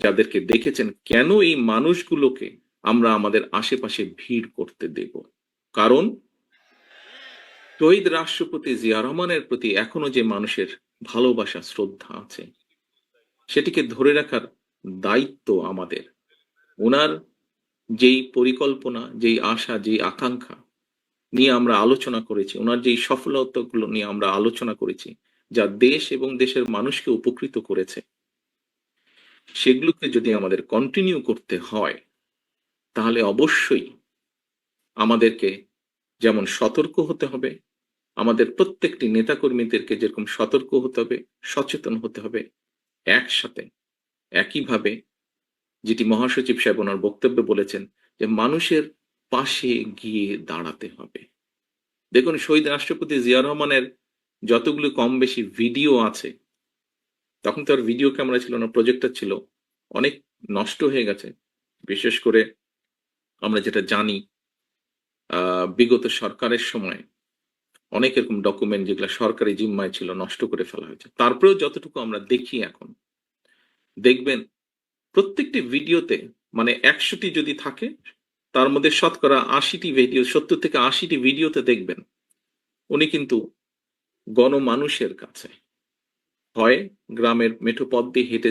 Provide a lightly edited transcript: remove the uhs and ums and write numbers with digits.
যাদেরকে দেখেছেন, কেন এই মানুষগুলোকে আমরা আমাদের আশেপাশে ভিড় করতে দেব? কারণ শহীদ রাষ্ট্রপতি জিয়া রহমানের প্রতি এখনো যে মানুষের ভালোবাসা, শ্রদ্ধা আছে, সেটিকে ধরে রাখার দায়িত্ব আমাদের। উনার যেই পরিকল্পনা, যেই আশা, যেই আকাঙ্ক্ষা নিয়ে আমরা আলোচনা করেছি, উনার যেই সফলতাগুলো নিয়ে আমরা আলোচনা করেছি, যা দেশ এবং দেশের মানুষকে উপকৃত করেছে, সেগুলোকে যদি আমাদের কন্টিনিউ করতে হয়, তাহলে অবশ্যই আমাদেরকে যেমন সতর্ক হতে হবে, আমাদের প্রত্যেকটি নেতাকর্মীদেরকে যেরকম সতর্ক হতে হবে, সচেতন হতে হবে, একসাথে একইভাবে যেটি মহাসচিব সাহেব ওনার বক্তব্যে বলেছেন যে মানুষের পাশে গিয়ে দাঁড়াতে হবে। দেখুন, শহীদ রাষ্ট্রপতি জিয়া রহমানের যতগুলো কম বেশি ভিডিও আছে, তখন তো আর ভিডিও ক্যামেরা ছিল না, প্রজেক্টর ছিল, অনেক নষ্ট হয়ে গেছে। বিশেষ করে আমরা যেটা জানি, বিগত সরকারের সময় অনেক এরকম ডকুমেন্ট যেগুলো সরকারি জিম্মায় ছিল নষ্ট করে ফেলা হয়েছে। তারপরেও যতটুকু আমরা দেখি এখন, দেখবেন প্রত্যেকটি ভিডিওতে, মানে ১০০টি যদি থাকে, তার মধ্যে শতকরা ৮০টি ভিডিও, ৭০ থেকে ৮০টি ভিডিওতে দেখবেন উনি কিন্তু গণমানুষের কাছে, হয় গ্রামের মেঠো পথ দিয়ে হেঁটে